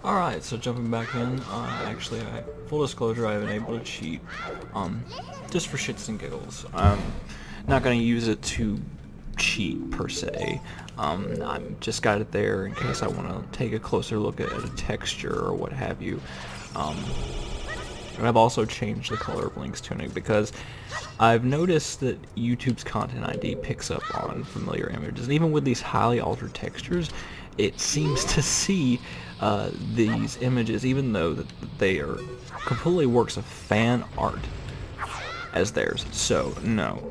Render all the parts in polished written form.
Alright, so jumping back in, actually, full disclosure, I have enabled a cheat, just for shits and giggles. I'm not going to use it to cheat, per se. I'm just got it there in case I want to take a closer look at a texture or what have you. And I've also changed the color of Link's tunic because I've noticed that YouTube's Content ID picks up on familiar images. And even with these highly altered textures, it seems to see these images, even though that they are completely works of fan art, as theirs. So, no.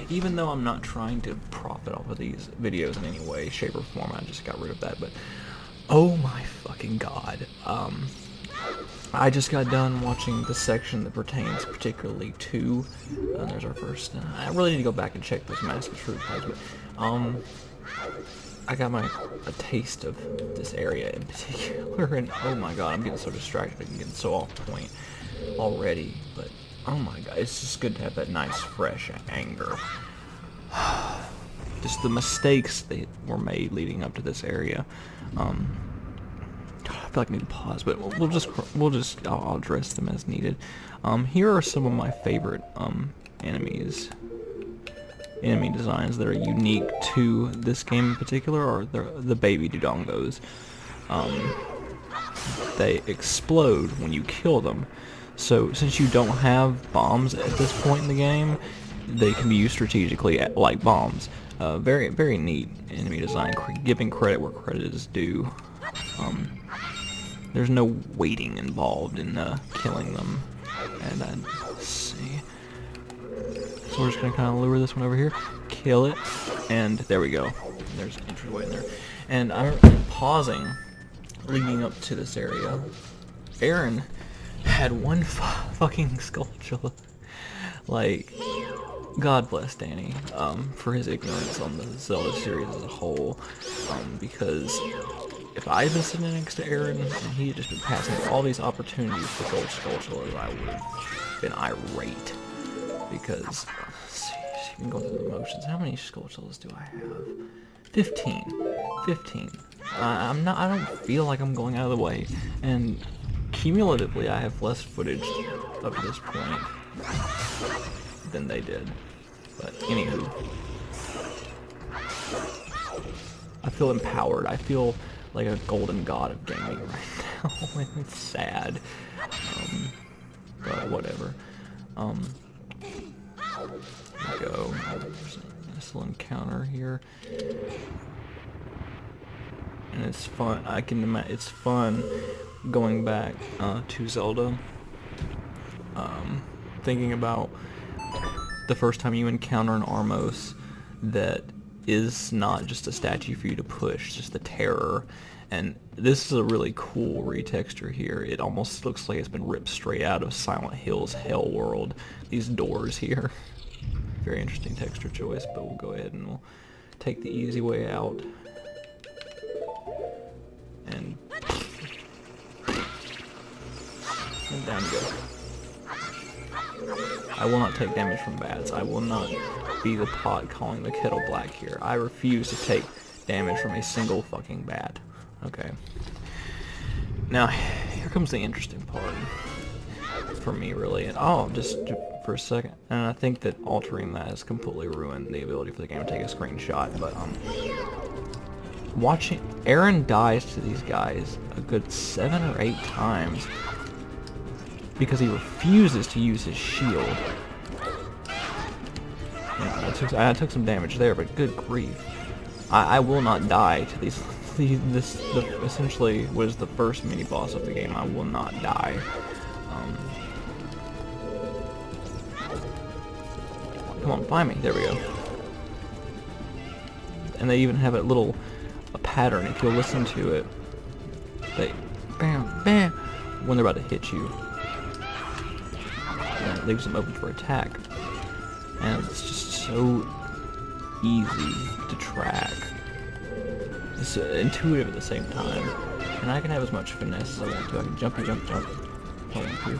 Even though I'm not trying to profit off of these videos in any way, shape, or form, I just got rid of that, but oh my fucking god. I just got done watching the section that pertains particularly to, there's our first, I really need to go back and check those Mask of Truth guys, but, I got a taste of this area in particular, and oh my god, I'm getting so distracted and getting so off point already, but oh my god, it's just good to have that nice, fresh anger. Just the mistakes that were made leading up to this area. I feel like I need to pause, but I'll address them as needed. Here are some of my favorite enemy designs that are unique to this game in particular, are the baby Dodongos. They explode when you kill them, so since you don't have bombs at this point in the game, they can be used strategically like bombs. Very, very neat enemy design, giving credit where credit is due. There's no waiting involved in killing them. And let's see. So we're just gonna kind of lure this one over here, kill it, and there we go. There's an entryway in there. And I'm pausing, leading up to this area. Erin had one fucking Skulltula. Like, God bless Danny for his ignorance on the Zelda series as a whole. Because if I had been sitting next to Erin and he had just been passing all these opportunities for gold Skulltulas, I would have been irate. Because, let's see, just even going through the motions. How many Skulltulas do I have? 15. 15. I don't feel like I'm going out of the way. And cumulatively, I have less footage up to this point than they did. But anywho, I feel empowered. I feel like a golden god of gaming right now. It's sad. But whatever. There we go. There's a nice little encounter here. And it's fun. I can imagine it's fun going back to Zelda. Thinking about the first time you encounter an Armos that is not just a statue for you to push, just the terror. And this is a really cool retexture here. It almost looks like it's been ripped straight out of Silent Hill's Hell World. These doors here. Very interesting texture choice, but we'll go ahead and we'll take the easy way out. And down you go. I will not take damage from bats. I will not be the pot calling the kettle black here. I refuse to take damage from a single fucking bat. Okay. Now, here comes the interesting part for me, really. And just for a second. And I think that altering that has completely ruined the ability for the game to take a screenshot. But watching Erin dies to these guys a good 7 or 8 times because he refuses to use his shield. I took some damage there, but good grief. I will not die to these. This essentially was the first mini boss of the game. I will not die. Come on, find me. There we go. And they even have a pattern. If you'll listen to it, they bam, bam when they're about to hit you. And it leaves them open for attack. And it's just so easy to track. It's intuitive at the same time. And I can have as much finesse as I want to. I can jump. Thank you.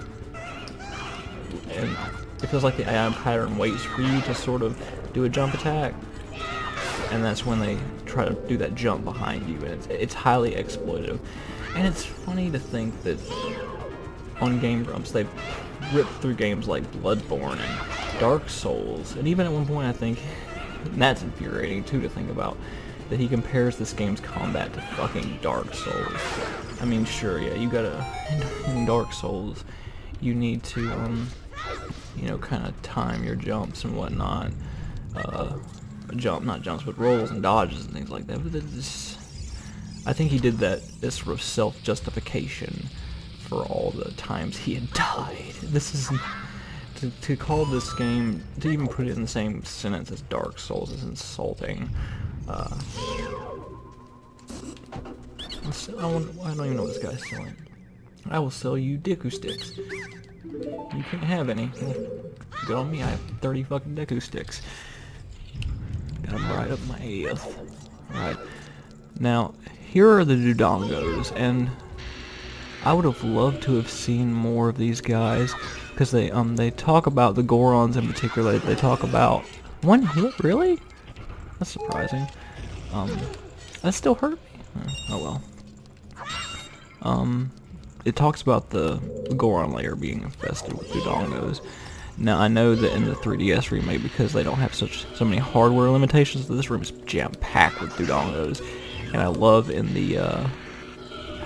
And it feels like the AI pattern waits for you to sort of do a jump attack. And that's when they try to do that jump behind you. And it's highly exploitative. And it's funny to think that on Game Grumps they've ripped through games like Bloodborne and Dark Souls, and even at one point I think, and that's infuriating too to think about, that he compares this game's combat to fucking Dark Souls. I mean, sure, yeah, you gotta, in Dark Souls, you need to, you know, kind of time your jumps and whatnot. Not jumps, but rolls and dodges and things like that. But this, I think he did that as sort of self-justification for all the times he had died. This is, to call this game, to even put it in the same sentence as Dark Souls is insulting. I don't even know what this guy's selling. I will sell you Deku sticks. You can't have any. Good on me, I have 30 fucking Deku sticks. Got them right up my ass. Alright. Now, here are the Dodongos, and I would have loved to have seen more of these guys, because they talk about the Gorons in particular. They talk about one hit, really? That's surprising. That still hurt me. Oh well. It talks about the Goron layer being infested with Dodongos. Now I know that in the 3DS remake, because they don't have so many hardware limitations, this room is jam-packed with Dodongos, and I love in the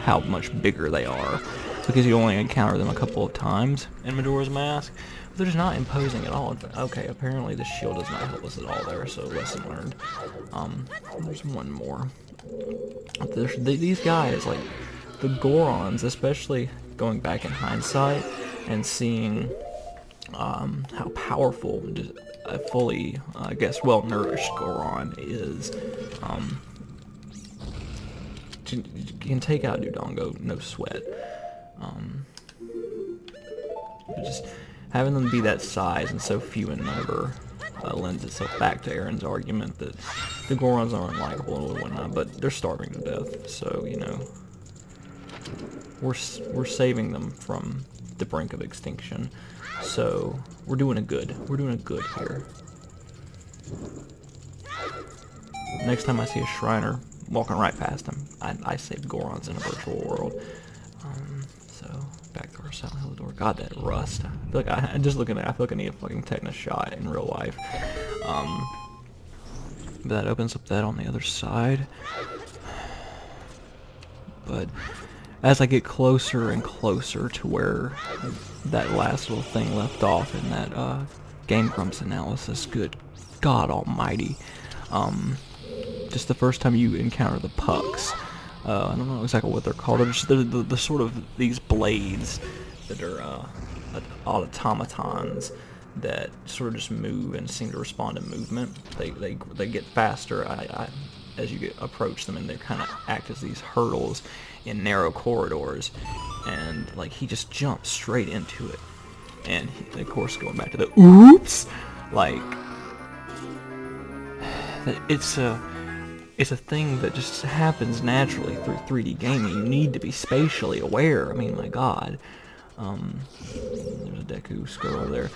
how much bigger they are, because you only encounter them a couple of times in Majora's Mask. But they're just not imposing at all. Okay, apparently the shield does not help us at all there, so lesson learned. There's one more. These guys, like the Gorons, especially going back in hindsight and seeing how powerful a fully, I guess, well-nourished Goron is. You can take out Dodongo, no sweat. Just having them be that size and so few in number lends itself back to Erin's argument that the Gorons are unlikable and whatnot, but they're starving to death, so, you know, we're saving them from the brink of extinction. So we're doing a good here. Next time I see a Shriner walking right past him, I save Gorons in a virtual world. So back to our Silent Hill door. God, that rust. I feel like I'm just looking at it, I feel like I need a fucking tetanus shot in real life. But that opens up that on the other side. But as I get closer and closer to where that last little thing left off in that Game Grumps analysis, good God almighty, just the first time you encounter the pucks, I don't know exactly what they're called, they're just the sort of these blades that are automatons that sort of just move and seem to respond to movement. They get faster as you approach them, and they kind of act as these hurdles in narrow corridors, and like he just jumps straight into it, and of course going back to the oops, like it's a thing that just happens naturally through 3D gaming. You need to be spatially aware. I mean, my God. There's a Deku scroll there.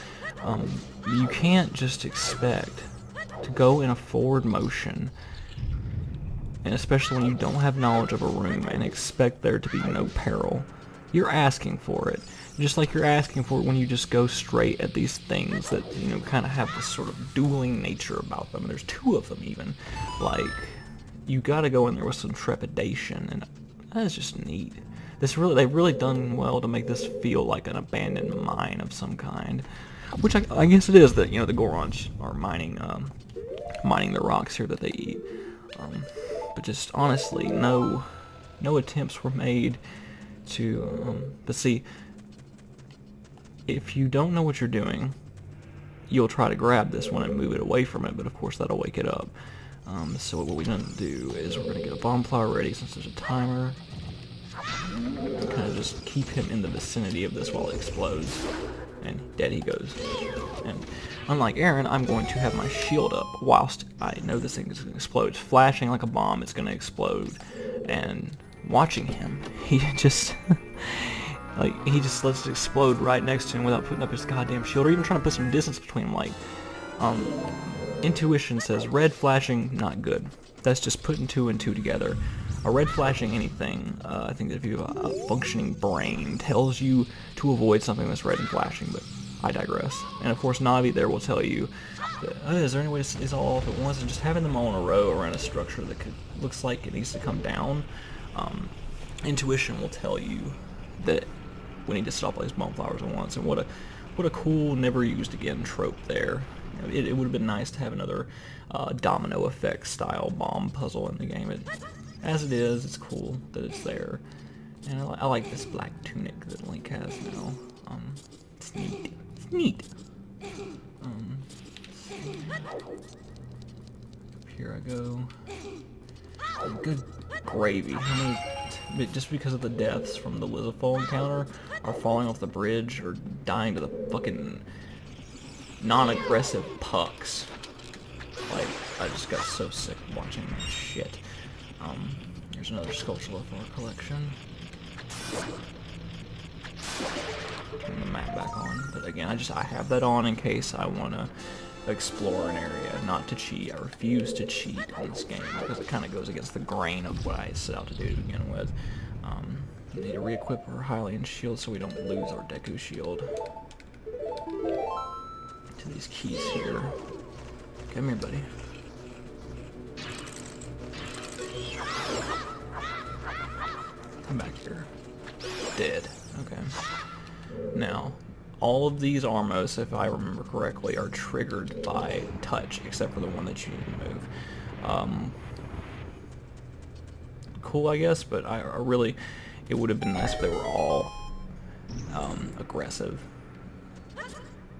You can't just expect to go in a forward motion, and especially when you don't have knowledge of a room, and expect there to be no peril. You're asking for it. Just like you're asking for it when you just go straight at these things that, you know, kind of have this sort of dueling nature about them. There's two of them even. Like, you gotta go in there with some trepidation, and that's just neat. They've really done well to make this feel like an abandoned mine of some kind. Which I guess it is that, you know, the Gorons are mining the rocks here that they eat. But just honestly, no attempts were made to, but see, if you don't know what you're doing, you'll try to grab this one and move it away from it, but of course that'll wake it up. So what we're going to do is we're going to get a bomb flower ready since there's a timer. Kind of just keep him in the vicinity of this while it explodes. And dead he goes. And unlike Erin, I'm going to have my shield up whilst I know this thing is going to explode. It's flashing like a bomb, it's going to explode. And watching him, he just he just lets it explode right next to him without putting up his goddamn shield, or even trying to put some distance between them. Like, intuition says red flashing, not good. That's just putting two and two together. A red flashing anything, I think that if you have a functioning brain, tells you to avoid something that's red and flashing, but I digress. And of course Navi there will tell you that, is there any way to see these all off at once? And just having them all in a row around a structure that looks like it needs to come down, intuition will tell you that we need to stop all these bomb flowers at once. And what a cool, never used again trope there. You know, it would have been nice to have another domino effect style bomb puzzle in the game. As it is, it's cool that it's there. And I like this black tunic that Link has now. It's neat. It's neat. Up here I go. Good gravy. Just because of the deaths from the Lizafall encounter, are falling off the bridge or dying to the fucking non-aggressive pucks. Like, I just got so sick watching that shit. Here's another Skulltula for our collection. Turn the map back on. But again, I have that on in case I want to explore an area, not to cheat. I refuse to cheat on this game because it kind of goes against the grain of what I set out to do to begin with. We need to re-equip our Hylian shield so we don't lose our Deku shield to these keys here. Come here, buddy. Come back here. Dead. Okay. Now, all of these Armos, if I remember correctly, are triggered by touch, except for the one that you need to move. Cool, I guess, but I really, it would have been nice if they were all aggressive.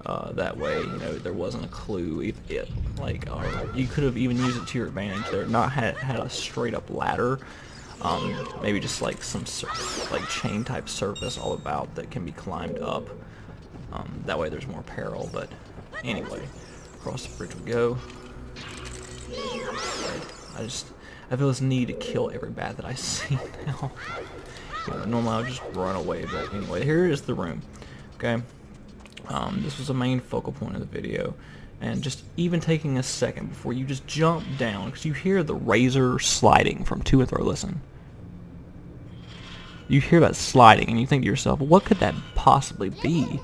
That way, you know, there wasn't a clue. You could have even used it to your advantage there. Not had a straight up ladder. Maybe just like some like chain type surface all about that can be climbed up. That way there's more peril. But anyway, across the bridge we go. I feel this need to kill every bat that I see now. You know, normally I would just run away, but anyway, here is the room. Okay. This was the main focal point of the video, and just even taking a second before you just jump down, because you hear the razor sliding from to and fro. Listen, you hear that sliding, and you think to yourself, what could that possibly be?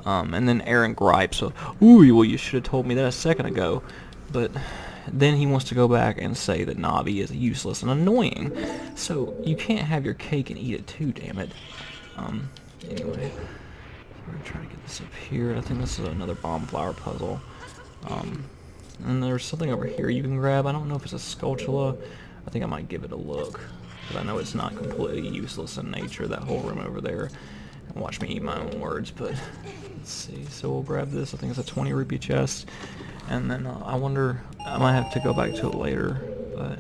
And then Erin gripes, ooh, well, you should have told me that a second ago. But then he wants to go back and say that Navi is useless and annoying. So you can't have your cake and eat it too, damn it. Anyway. We're going to try to get this up here. I think this is another bomb flower puzzle. And there's something over here you can grab. I don't know if it's a Skulltula. I think I might give it a look, because I know it's not completely useless in nature, that whole room over there. And watch me eat my own words, but let's see. So we'll grab this. I think it's a 20 rupee chest. And then I wonder, I might have to go back to it later, but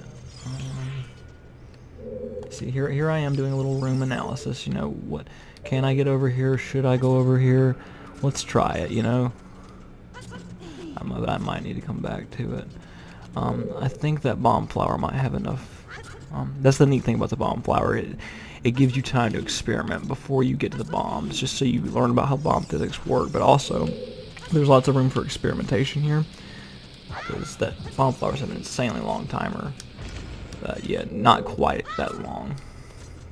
see, here I am doing a little room analysis. You know, what can I get over here? Should I go over here? Let's try it, you know. I might need to come back to it. I think that bomb flower might have enough. That's the neat thing about the bomb flower. It gives you time to experiment before you get to the bombs, just so you learn about how bomb physics work, but also there's lots of room for experimentation here, because that bomb flowers have an insanely long timer. Yeah, not quite that long.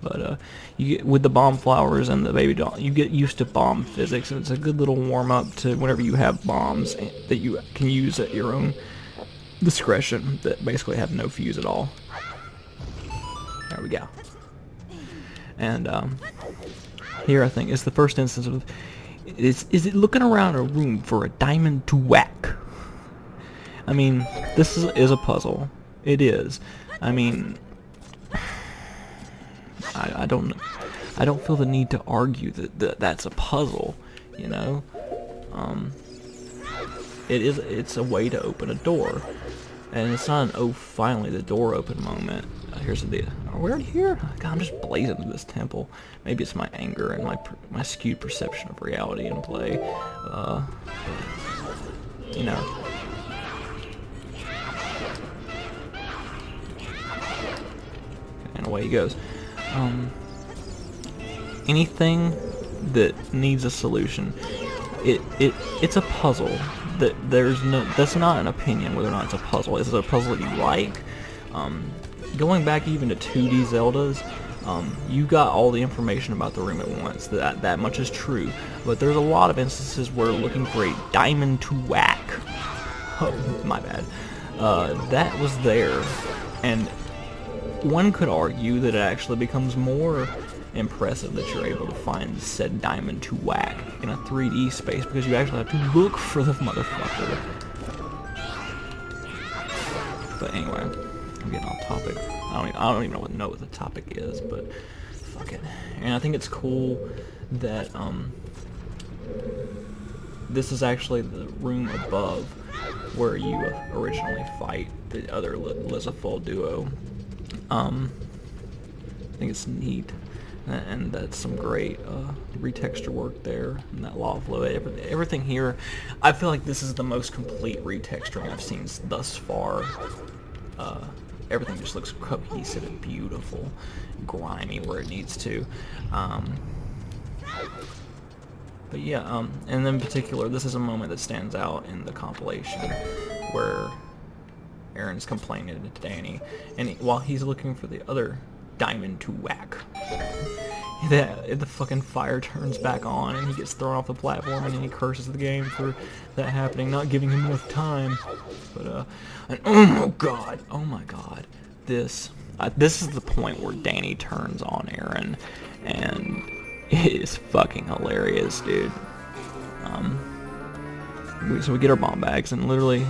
But you get, with the bomb flowers and the baby doll, you get used to bomb physics, and it's a good little warm-up to whenever you have bombs that you can use at your own discretion that basically have no fuse at all. There we go. And here I think is the first instance of is it looking around a room for a diamond to whack. I mean, this is a puzzle. It is. I mean, I don't feel the need to argue that that's a puzzle, you know. It's a way to open a door, and it's not an oh finally the door open moment. Here's the are we already here? God, I'm just blazing through this temple. Maybe it's my anger and my skewed perception of reality in play. You know. And away he goes. Anything that needs a solution, it's a puzzle. That's not an opinion whether or not it's a puzzle. Is it a puzzle that you like? going back even to 2D Zeldas, you got all the information about the room at once. That much is true. But there's a lot of instances where looking for a diamond to whack. Oh, my bad. That was there, and one could argue that it actually becomes more impressive that you're able to find said diamond to whack in a 3D space because you actually have to look for the motherfucker. But anyway, I'm getting off topic. I don't even know what the topic is, but fuck it. And I think it's cool that this is actually the room above where you originally fight the other Lizafol duo. I think it's neat, and that's some great retexture work there, and that lava flow, everything here. I feel like this is the most complete retexturing I've seen thus far. Everything just looks cohesive and beautiful, grimy where it needs to. But yeah, and in particular, this is a moment that stands out in the compilation where Erin's complaining to Danny, and while he's looking for the other diamond to whack, the fucking fire turns back on, and he gets thrown off the platform, and then he curses the game for that happening, not giving him enough time. But and oh my god, this is the point where Danny turns on Erin, and it is fucking hilarious, dude. So we get our bomb bags, and literally,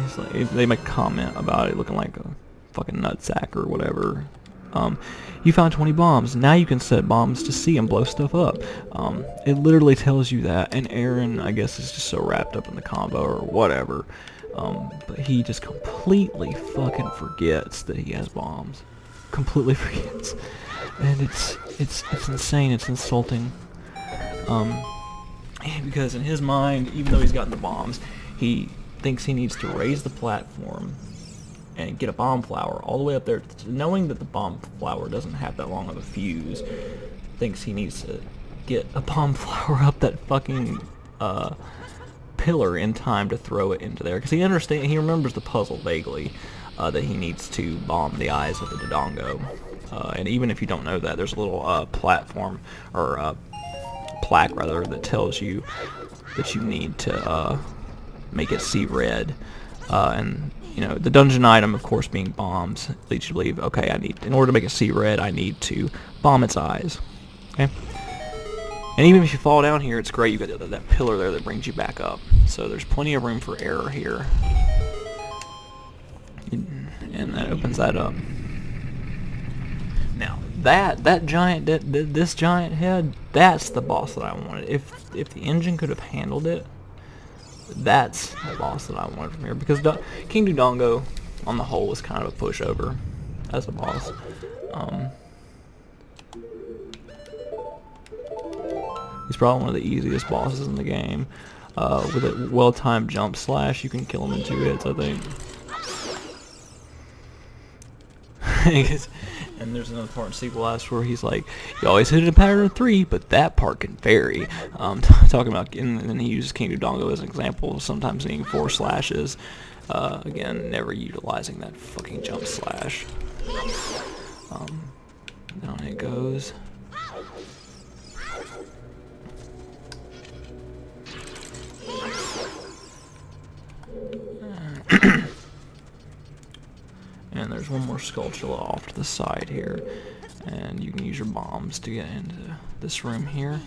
they make a comment about it looking like a fucking nutsack or whatever. You found 20 bombs. Now you can set bombs to see and blow stuff up. It literally tells you that, and Erin, I guess, is just so wrapped up in the combo or whatever. But he just completely fucking forgets that he has bombs. Completely forgets, and it's insane. It's insulting. Because in his mind, even though he's gotten the bombs, he thinks he needs to raise the platform and get a bomb flower all the way up there, knowing that the bomb flower doesn't have that long of a fuse. Thinks he needs to get a bomb flower up that fucking pillar in time to throw it into there, because he remembers the puzzle vaguely, that he needs to bomb the eyes of the Dodongo. And even if you don't know that, there's a little platform, or plaque rather, that tells you that you need to make it see red, and you know, the dungeon item, of course, being bombs, leads you to believe, okay, in order to make it see red, I need to bomb its eyes. Okay, and even if you fall down here, it's great. You got that pillar there that brings you back up, so there's plenty of room for error here, and that opens that up. Now this giant head, that's the boss that I wanted. If the engine could have handled it, that's the boss that I wanted from here, because King Dodongo, on the whole, is kind of a pushover as a boss. He's probably one of the easiest bosses in the game. With a well-timed jump slash, you can kill him in 2 hits, I think. And there's another part in sequel last where he's like, you always hit it in a pattern of 3, but that part can vary. Talking about, and then he uses King Dodongo as an example of sometimes needing 4 slashes. Again, never utilizing that fucking jump slash. Down it goes. And there's one more sculpture off to the side here, and you can use your bombs to get into this room here.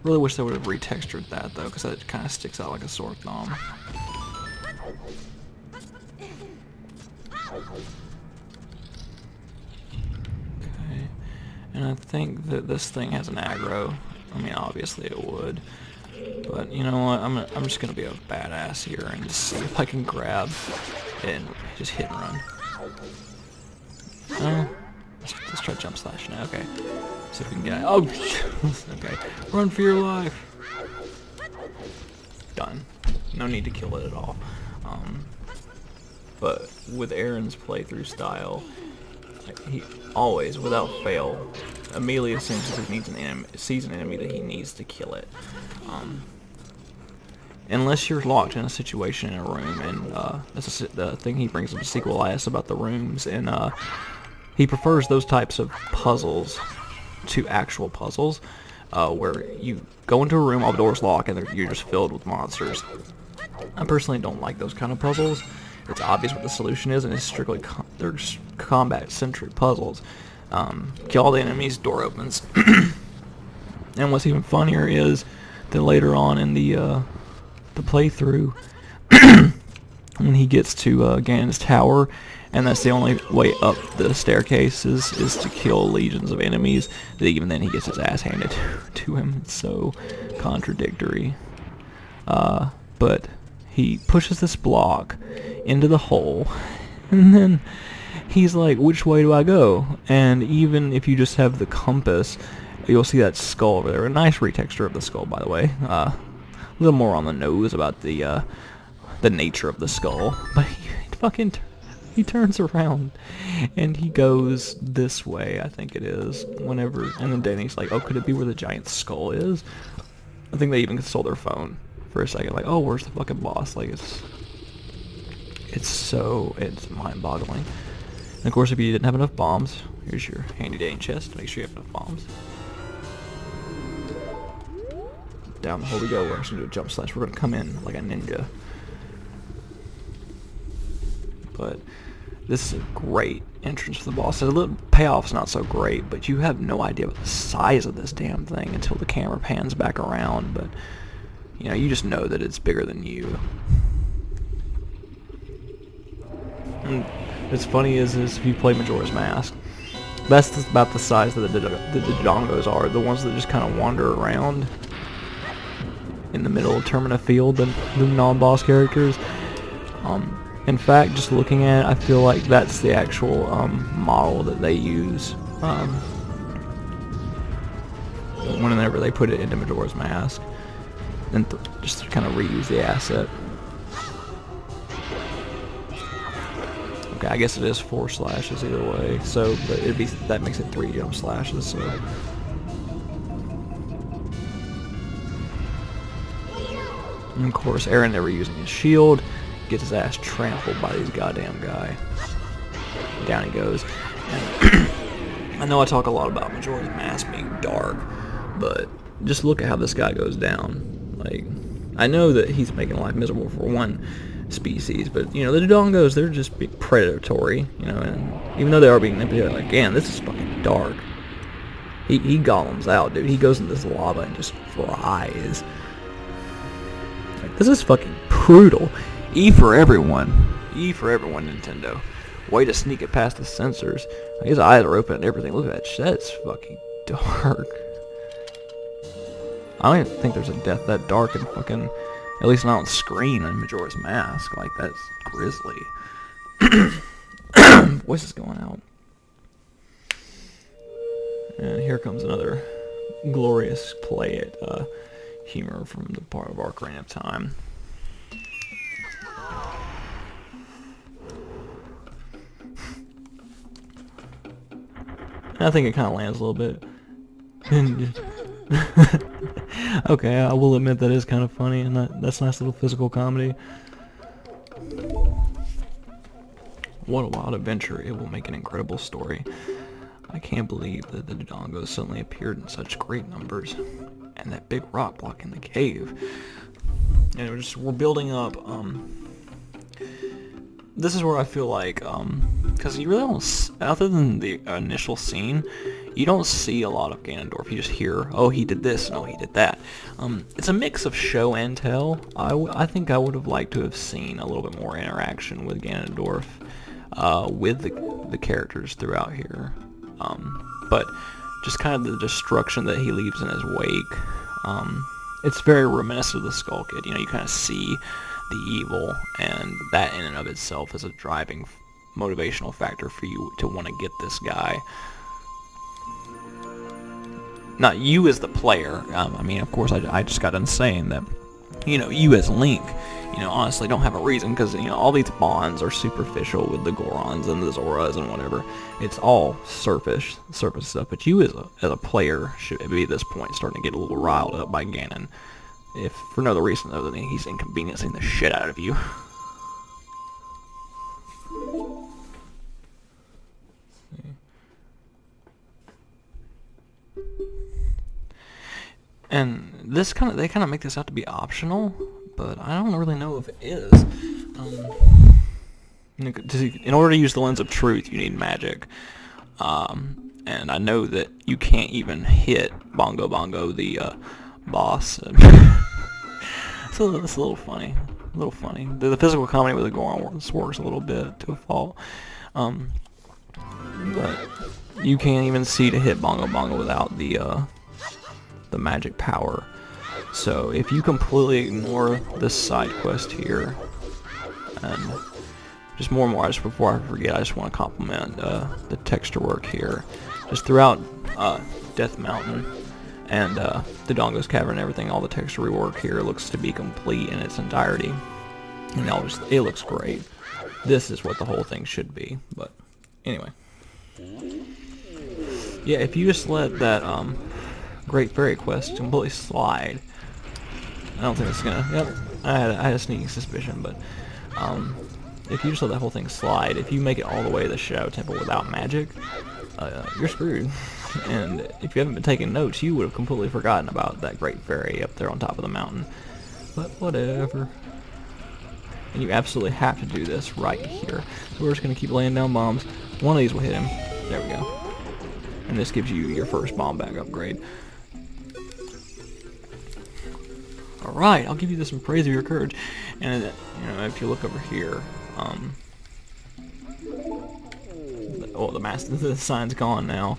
Really wish they would have retextured that though, because that kind of sticks out like a sore thumb. Okay, and I think that this thing has an aggro. I mean, obviously it would, but you know what? I'm just gonna be a badass here and just see if I can grab it and just hit and run. Let's try jump slash now. Okay, see if we can get it. Oh, okay. Run for your life. Done. No need to kill it at all. But with Erin's playthrough style, he always, without fail, immediately assumes that he sees an enemy that he needs to kill it. Unless you're locked in a situation in a room, and that's the thing he brings up in sequel. I asked about the rooms, and he prefers those types of puzzles to actual puzzles, where you go into a room, all the doors lock, and you're just filled with monsters. I personally don't like those kind of puzzles. It's obvious what the solution is, and it's strictly they're just combat-centric puzzles. Kill all the enemies, door opens. And what's even funnier is that later on in the playthrough, when he gets to Ganon's tower, and that's the only way up the staircase is to kill legions of enemies, that even then he gets his ass handed to him. It's so contradictory. But he pushes this block into the hole, and then he's like, which way do I go? And even if you just have the compass, you'll see that skull over there. A nice retexture of the skull, by the way. A little more on the nose about the nature of the skull. But he turns around and he goes this way, I think it is. And then Danny's like, oh, could it be where the giant skull is? I think they even stole their phone for a second. Like, oh, where's the fucking boss? Like, it's mind-boggling. And of course, if you didn't have enough bombs, here's your handy-dandy chest. Make sure you have enough bombs. Down the hole we go. We're actually going to do a jump slash. We're going to come in like a ninja. But this is a great entrance to the boss. The payoff's not so great, but you have no idea about the size of this damn thing until the camera pans back around. But you know, you just know that it's bigger than you. And what's funny is if you play Majora's Mask, that's about the size that the Dodongos are. The ones that just kind of wander around in the middle of Termina Field, the non-boss characters. In fact, just looking at it, I feel like that's the actual model that they use whenever they put it into Majora's Mask, and just to kind of reuse the asset. Okay, I guess it is 4 slashes either way, so but that makes it 3 jump slashes. So. And of course, Erin never using his shield. Gets his ass trampled by these goddamn guy. Down he goes. And I know I talk a lot about Majora's Mask being dark, but just look at how this guy goes down. Like, I know that he's making life miserable for one species, but you know, the Dodongos, they're just being predatory, you know, and even though they are being manipulated, like, man, this is fucking dark. He golems out, dude. He goes in this lava and just fries. Like, this is fucking brutal. E for everyone. E for everyone, Nintendo. Way to sneak it past the sensors. His eyes are open and everything. Look at that shit. That's fucking dark. I don't even think there's a death that dark in fucking, at least not on screen in Majora's Mask. Like, that's grisly. Voice is going out. And here comes another glorious play at humor from the part of Ocarina of Time. I think it kind of lands a little bit. Okay, I will admit that is kind of funny, and that's nice little physical comedy. What a wild adventure. It will make an incredible story. I can't believe that the Dodongos suddenly appeared in such great numbers. And that big rock blocking the cave. And we're building up, this is where I feel like, because you really don't, other than the initial scene, you don't see a lot of Ganondorf. You just hear, oh, he did this, and oh, he did that. It's a mix of show and tell. I think I would have liked to have seen a little bit more interaction with Ganondorf, with the characters throughout here. But just kind of the destruction that he leaves in his wake. It's very reminiscent of the Skull Kid. You know, you kind of see the evil, and that in and of itself is a driving motivational factor for you to want to get this guy. Not you as the player. I mean, of course, I just got done saying that, you know, you as Link, you know, honestly don't have a reason, because, you know, all these bonds are superficial with the Gorons and the Zoras and whatever. It's all surface stuff, but you as a player should be at this point starting to get a little riled up by Ganon, if for no other reason other than he's inconveniencing the shit out of you. And they kind of make this out to be optional, but I don't really know if it is. In order to use the lens of truth, you need magic. And I know that you can't even hit Bongo Bongo, the boss. So it's a little funny. The physical comedy with the Grumps works a little bit to a fault. But you can't even see to hit Bongo Bongo without the magic power. So if you completely ignore this side quest here, and just more and more, just before I forget, I just want to compliment the texture work here. Just throughout Death Mountain and the Dongo's Cavern and everything, all the texture rework here looks to be complete in its entirety. And it looks great. This is what the whole thing should be, but anyway. Yeah, if you just let that Great Fairy quest completely slide, I don't think it's gonna. Yep, I had a sneaking suspicion, but if you just let that whole thing slide, if you make it all the way to the Shadow Temple without magic, you're screwed. And if you haven't been taking notes, you would have completely forgotten about that Great Fairy up there on top of the mountain. But whatever. And you absolutely have to do this right here. So we're just gonna keep laying down bombs. One of these will hit him. There we go. And this gives you your first bomb bag upgrade. Alright, I'll give you this in praise of your courage. And if you look over here, the sign's gone now.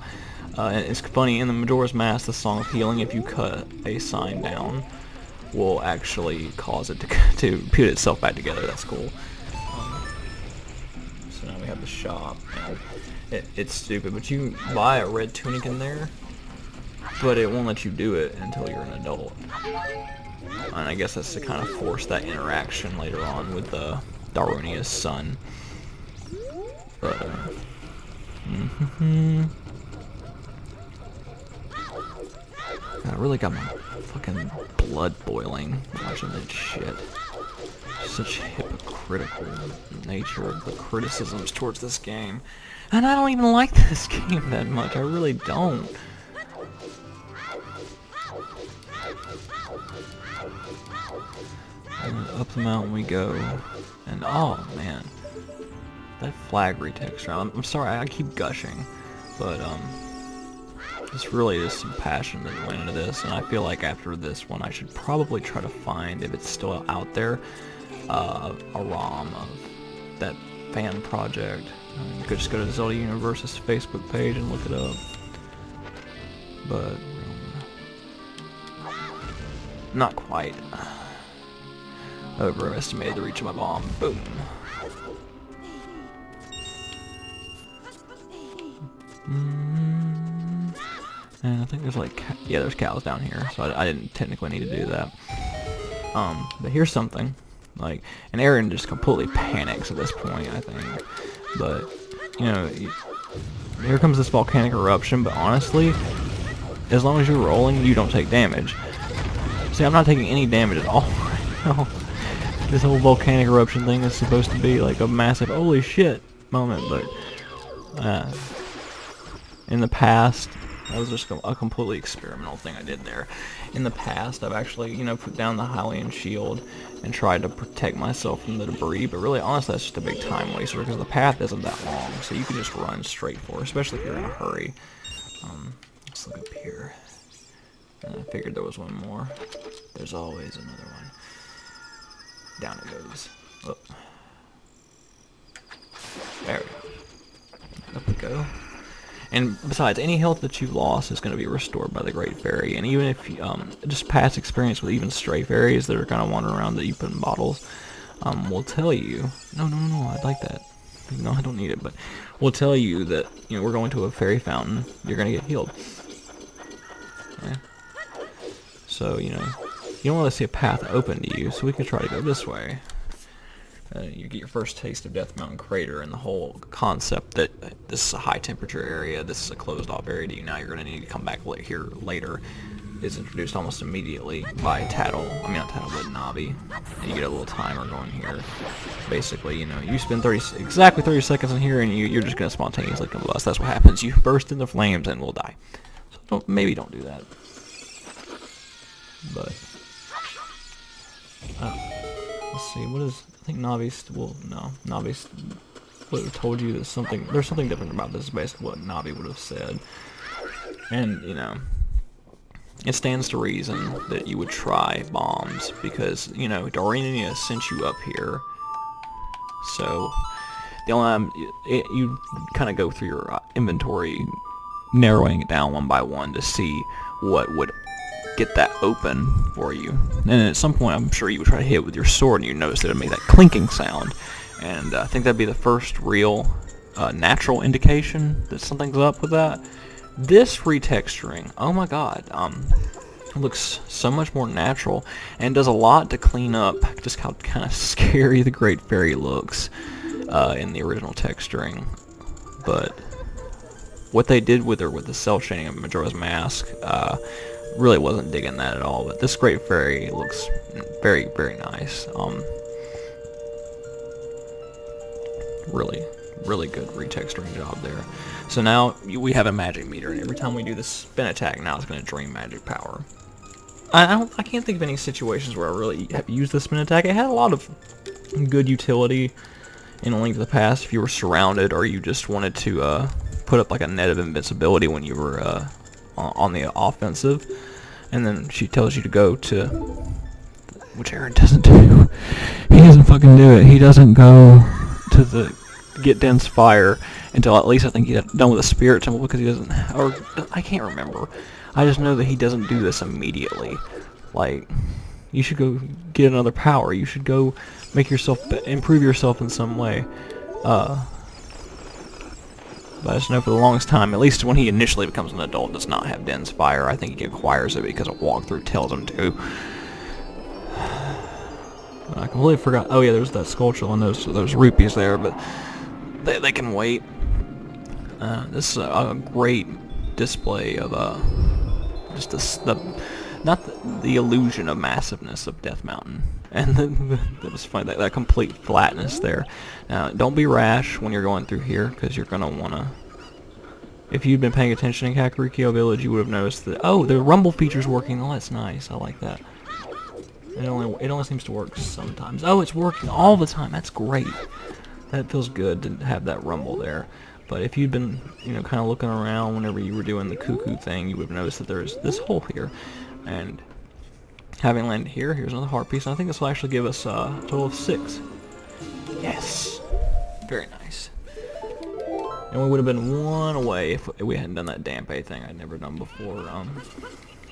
And it's funny, in the Majora's Mask, the Song of Healing, if you cut a sign down, will actually cause it to put itself back together. That's cool. So now we have the shop. It's stupid, but you can buy a red tunic in there, but it won't let you do it until you're an adult. And I guess that's to kind of force that interaction later on with Darunia's son. But, I really got my fucking blood boiling watching that shit. Such hypocritical nature of the criticisms towards this game. And I don't even like this game that much. I really don't. And up the mountain we go. And oh man. That flag retexture. I'm sorry, I keep gushing. But this really is some passion that went into this, and I feel like after this one I should probably try to find, if it's still out there, a ROM of that fan project. You could just go to Zelda Universe's Facebook page and look it up. But not quite. Overestimated the reach of my bomb. Boom. And I think there's there's cows down here, so I didn't technically need to do that. But here's something, and Erin just completely panics at this point, I think. But, here comes this volcanic eruption, but honestly, as long as you're rolling, you don't take damage. See, I'm not taking any damage at all right now. This whole volcanic eruption thing is supposed to be like a massive holy shit moment, but, in the past, that was just a completely experimental thing I did there. In the past, I've actually, put down the Hylian shield and tried to protect myself from the debris, but really, honestly, that's just a big time waster because the path isn't that long, so you can just run straight for it, especially if you're in a hurry. Let's look up here. And I figured there was one more. There's always another one. Down it goes. Oh. There we go. Up we go. And besides, any health that you've lost is going to be restored by the Great Fairy. And even if just past experience with even stray fairies that are kind of wandering around that you put in bottles, will tell you. No, I'd like that. No, I don't need it, but will tell you that we're going to a fairy fountain. You're going to get healed. Okay. So you don't want to see a path open to you, so we can try to go this way. You get your first taste of Death Mountain Crater and the whole concept that this is a high temperature area, this is a closed off area to you, now you're going to need to come back here later, is introduced almost immediately by not Tattle, but Navi. And you get a little timer going here. Basically, you spend exactly 30 seconds in here and you're just going to spontaneously combust. That's what happens. You burst into flames and will die. So maybe don't do that. but let's see, what is, I think Navi's, well, no, Navi's would have told you that there's something different about this, basically what Navi would have said. And, you know, it stands to reason that you would try bombs, because, you know, Ocarina sent you up here, so the only time you kind of go through your inventory, narrowing it down one by one to see what would get that open for you. And at some point, I'm sure you would try to hit it with your sword, and you notice that it made that clinking sound. And I think that'd be the first real natural indication that something's up with that. This retexturing, oh my god, it looks so much more natural and does a lot to clean up just how kind of scary the Great Fairy looks in the original texturing. But what they did with her with the cell shading of Majora's Mask, really wasn't digging that at all. But this Great Fairy looks very, very nice. Really good retexturing job there. So now we have a magic meter, and every time we do the spin attack, now it's going to drain magic power. I can't think of any situations where I really have used the spin attack. It had a lot of good utility in A Link to the Past if you were surrounded, or you just wanted to put up like a net of invincibility when you were on the offensive. And then she tells you to go to, which Erin doesn't do. He doesn't fucking do it. He doesn't go to the get dense fire until at least I think he's done with the spirit temple, because he doesn't, or I can't remember. I just know that he doesn't do this immediately. Like, you should go get another power. You should go make yourself improve yourself in some way. But I just know for the longest time, at least when he initially becomes an adult, does not have dense fire. I think he acquires it because a walkthrough tells him to. I completely forgot. Oh yeah, there's that sculpture and those rupees there, but they can wait. This is a great display of just the illusion of massiveness of Death Mountain, and that was funny, that complete flatness there. Now, don't be rash when you're going through here, because you're gonna wanna. If you'd been paying attention in Kakarikyo Village, you would have noticed that the rumble feature's working. Oh, that's nice. I like that. It only seems to work sometimes. Oh, it's working all the time. That's great. That feels good to have that rumble there. But if you'd been, you know, kind of looking around whenever you were doing the cuckoo thing, you would have noticed that there's this hole here. And having landed here, here's another heart piece. And I think this will actually give us a total of 6. Yes. Very nice. And we would have been 1 away if we hadn't done that Dampe thing I'd never done before.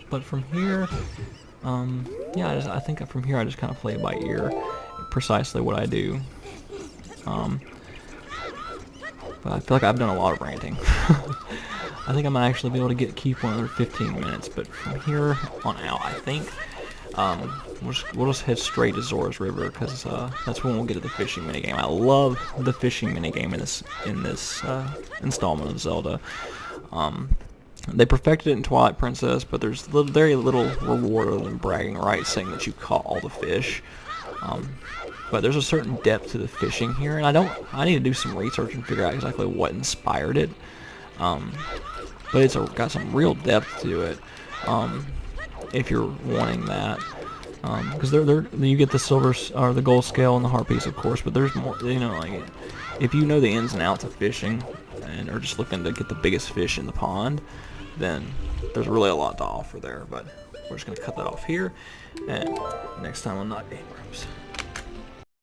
But from here, yeah, I think from here I just kind of play it by ear, precisely what I do. But I feel like I've done a lot of ranting. I think I might actually be able to keep one another 15 minutes, but from here on out, I think we'll just head straight to Zora's River, because that's when we'll get to the fishing minigame. I love the fishing minigame in this installment of Zelda. They perfected it in Twilight Princess, but there's very little reward other than bragging rights, saying that you caught all the fish. But there's a certain depth to the fishing here, and I need to do some research and figure out exactly what inspired it. But it's got some real depth to it, if you're wanting that. Because you get the silver or the gold scale and the heart piece, of course, but there's more. You know, like if you know the ins and outs of fishing and are just looking to get the biggest fish in the pond, then there's really a lot to offer there. But we're just gonna cut that off here, and next time on Not Game Grumps.